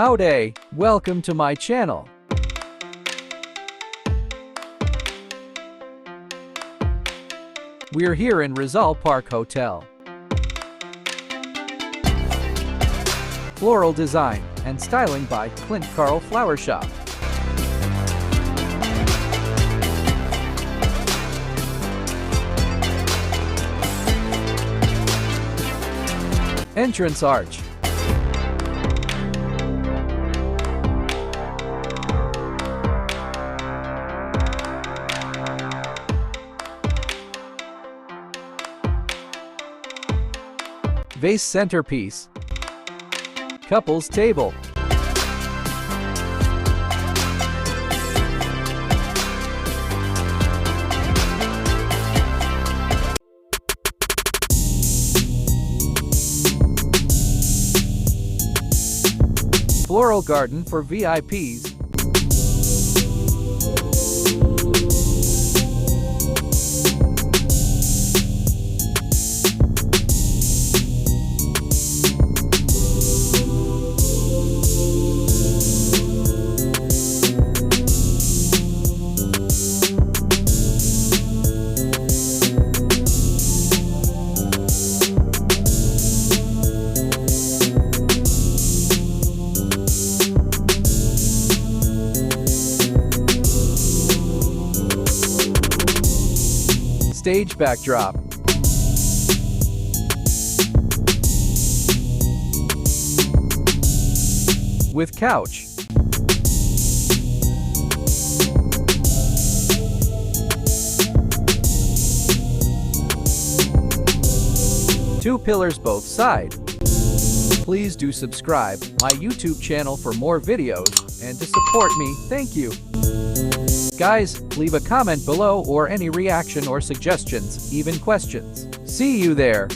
Howdy, welcome to my channel. We're here in Rizal Park Hotel. Floral design and styling by Clint Carl Flower Shop. Entrance arch. Vase centerpiece. Couples table. Floral garden for VIPs. Stage backdrop. With couch. Two pillars both side. Please do subscribe my YouTube channel for more videos and to support me. Thank you. Guys, leave a comment below or any reaction or suggestions, even questions. See you there.